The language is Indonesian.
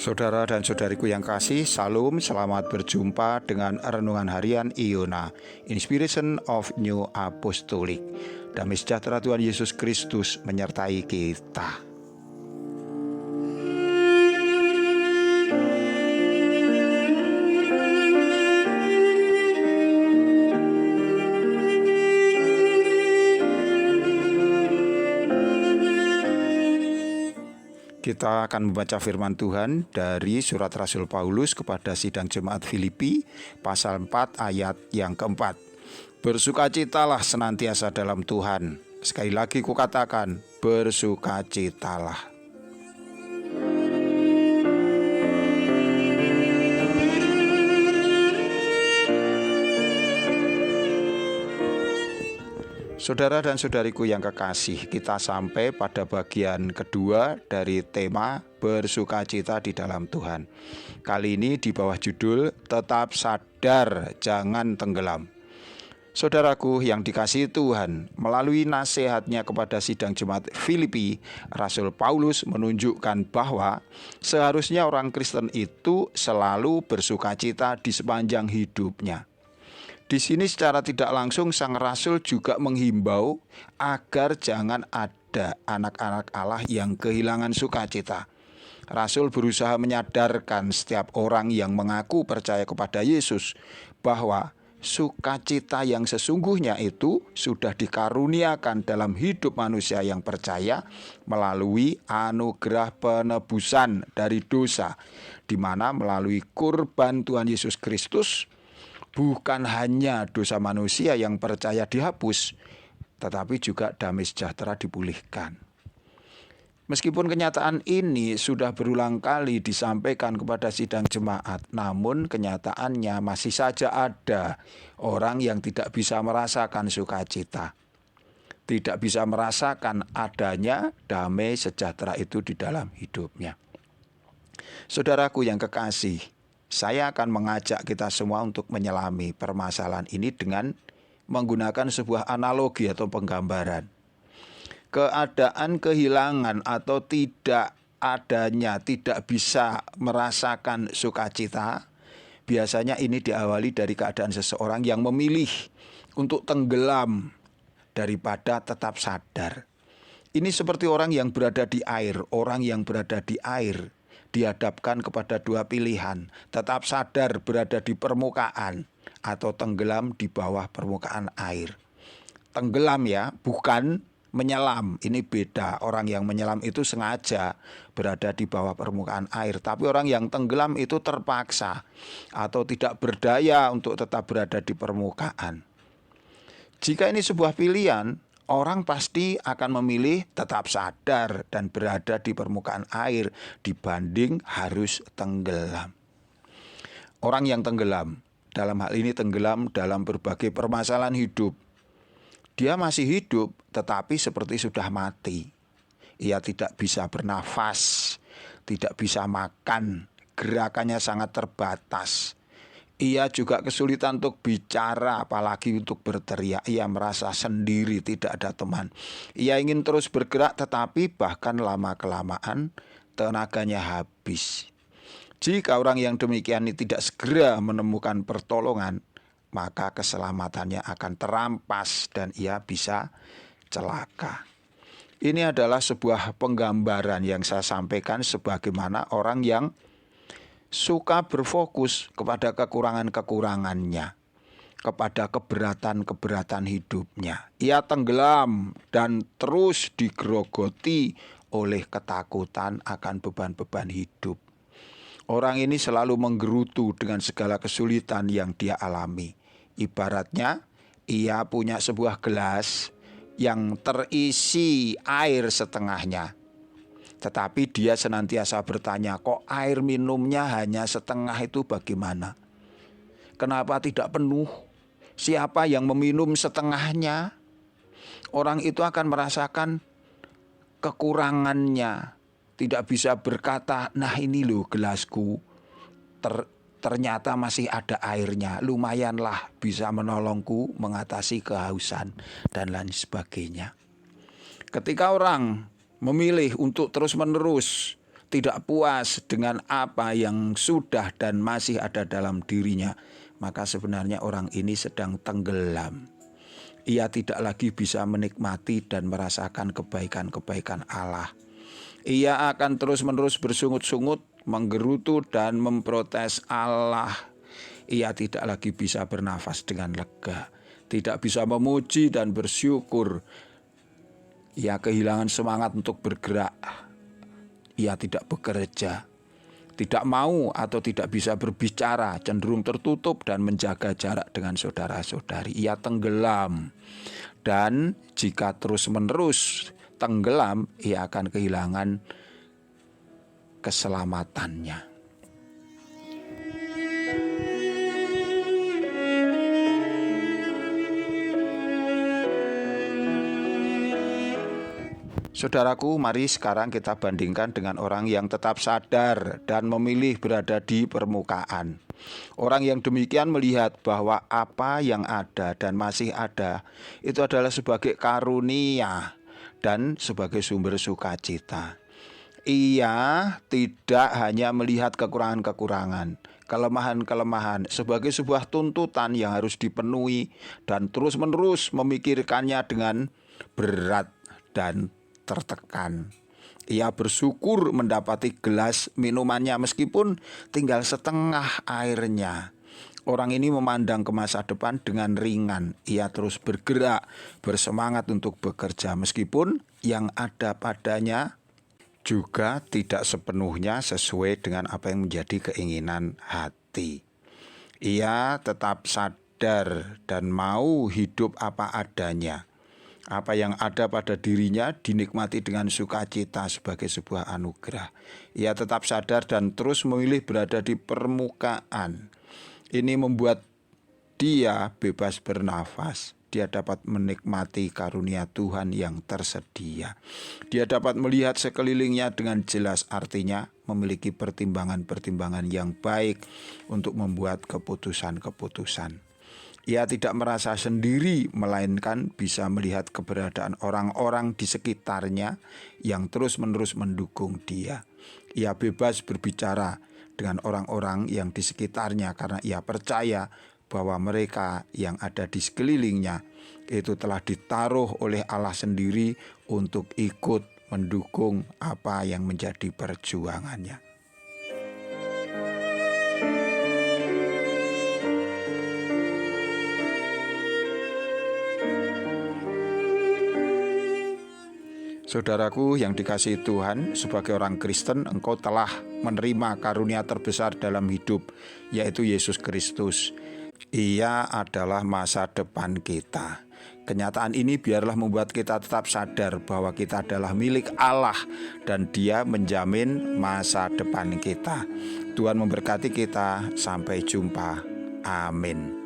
Saudara dan saudariku yang kasih, Salam, selamat berjumpa dengan Renungan Harian Iona, Inspiration of New Apostolic. Damai sejahtera Tuhan Yesus Kristus menyertai kita. Kita akan membaca firman Tuhan dari surat Rasul Paulus kepada sidang jemaat Filipi, pasal 4 ayat yang keempat. Bersukacitalah senantiasa dalam Tuhan. Sekali lagi kukatakan, bersukacitalah. Saudara dan saudariku yang kekasih, kita sampai pada bagian kedua dari tema bersukacita di dalam Tuhan. Kali ini di bawah judul Tetap Sadar Jangan Tenggelam. Saudaraku yang dikasihi Tuhan, melalui nasihatnya kepada sidang jemaat Filipi, Rasul Paulus menunjukkan bahwa seharusnya orang Kristen itu selalu bersukacita di sepanjang hidupnya. Di sini secara tidak langsung sang rasul juga menghimbau agar jangan ada anak-anak Allah yang kehilangan sukacita. Rasul berusaha menyadarkan setiap orang yang mengaku percaya kepada Yesus bahwa sukacita yang sesungguhnya itu sudah dikaruniakan dalam hidup manusia yang percaya melalui anugerah penebusan dari dosa, di mana melalui kurban Tuhan Yesus Kristus bukan hanya dosa manusia yang percaya dihapus, tetapi juga damai sejahtera dipulihkan. Meskipun kenyataan ini sudah berulang kali disampaikan kepada sidang jemaat, namun kenyataannya masih saja ada orang yang tidak bisa merasakan sukacita, tidak bisa merasakan adanya damai sejahtera itu di dalam hidupnya. Saudaraku yang kekasih, saya akan mengajak kita semua untuk menyelami permasalahan ini dengan menggunakan sebuah analogi atau penggambaran. Keadaan kehilangan atau tidak adanya, tidak bisa merasakan sukacita, biasanya ini diawali dari keadaan seseorang yang memilih untuk tenggelam daripada tetap sadar. Ini seperti orang yang berada di air, dihadapkan kepada dua pilihan, tetap sadar berada di permukaan atau tenggelam di bawah permukaan air. Tenggelam ya, bukan menyelam, ini beda. Orang yang menyelam itu sengaja berada di bawah permukaan air, tapi orang yang tenggelam itu terpaksa atau tidak berdaya untuk tetap berada di permukaan. Jika ini sebuah pilihan, orang pasti akan memilih tetap sadar dan berada di permukaan air dibanding harus tenggelam. Orang yang tenggelam, dalam hal ini tenggelam dalam berbagai permasalahan hidup. Dia masih hidup tetapi seperti sudah mati. Ia tidak bisa bernafas, tidak bisa makan, gerakannya sangat terbatas. Ia juga kesulitan untuk bicara, apalagi untuk berteriak. Ia merasa sendiri, tidak ada teman. Ia ingin terus bergerak, tetapi bahkan lama-kelamaan tenaganya habis. Jika orang yang demikian ini tidak segera menemukan pertolongan, maka keselamatannya akan terampas dan ia bisa celaka. Ini adalah sebuah penggambaran yang saya sampaikan sebagaimana orang yang suka berfokus kepada kekurangan-kekurangannya, kepada keberatan-keberatan hidupnya. Ia tenggelam dan terus digerogoti oleh ketakutan akan beban-beban hidup. Orang ini selalu menggerutu dengan segala kesulitan yang dia alami. Ibaratnya ia punya sebuah gelas yang terisi air setengahnya. Tetapi dia senantiasa bertanya, kok air minumnya hanya setengah, itu bagaimana? Kenapa tidak penuh? Siapa yang meminum setengahnya? Orang itu akan merasakan kekurangannya. Tidak bisa berkata, nah ini loh gelasku, ternyata masih ada airnya. Lumayanlah bisa menolongku mengatasi kehausan dan lain sebagainya. Ketika orang memilih untuk terus-menerus tidak puas dengan apa yang sudah dan masih ada dalam dirinya, maka sebenarnya orang ini sedang tenggelam. Ia tidak lagi bisa menikmati dan merasakan kebaikan-kebaikan Allah. Ia akan terus-menerus bersungut-sungut, menggerutu dan memprotes Allah. Ia tidak lagi bisa bernafas dengan lega, tidak bisa memuji dan bersyukur. Ia kehilangan semangat untuk bergerak. Ia tidak bekerja, tidak mau atau tidak bisa berbicara, cenderung tertutup dan menjaga jarak dengan saudara-saudari. Ia tenggelam, dan jika terus-menerus tenggelam, ia akan kehilangan keselamatannya. Saudaraku, mari sekarang kita bandingkan dengan orang yang tetap sadar dan memilih berada di permukaan. Orang yang demikian melihat bahwa apa yang ada dan masih ada itu adalah sebagai karunia dan sebagai sumber sukacita. Ia tidak hanya melihat kekurangan-kekurangan, kelemahan-kelemahan sebagai sebuah tuntutan yang harus dipenuhi dan terus-menerus memikirkannya dengan berat dan tertekan. Ia bersyukur mendapati gelas minumannya meskipun tinggal setengah airnya. Orang ini memandang ke masa depan dengan ringan. Ia terus bergerak, bersemangat untuk bekerja meskipun yang ada padanya juga tidak sepenuhnya sesuai dengan apa yang menjadi keinginan hati. Ia tetap sadar dan mau hidup apa adanya. Apa yang ada pada dirinya dinikmati dengan sukacita sebagai sebuah anugerah. Ia tetap sadar dan terus memilih berada di permukaan. Ini membuat dia bebas bernafas. Dia dapat menikmati karunia Tuhan yang tersedia. Dia dapat melihat sekelilingnya dengan jelas, artinya memiliki pertimbangan-pertimbangan yang baik untuk membuat keputusan-keputusan. Ia tidak merasa sendiri, melainkan bisa melihat keberadaan orang-orang di sekitarnya yang terus-menerus mendukung dia. Ia bebas berbicara dengan orang-orang yang di sekitarnya karena ia percaya bahwa mereka yang ada di sekelilingnya itu telah ditaruh oleh Allah sendiri untuk ikut mendukung apa yang menjadi perjuangannya. Saudaraku yang dikasihi Tuhan, sebagai orang Kristen engkau telah menerima karunia terbesar dalam hidup, yaitu Yesus Kristus. Ia adalah masa depan kita. Kenyataan ini biarlah membuat kita tetap sadar bahwa kita adalah milik Allah dan Dia menjamin masa depan kita. Tuhan memberkati kita, sampai jumpa. Amin.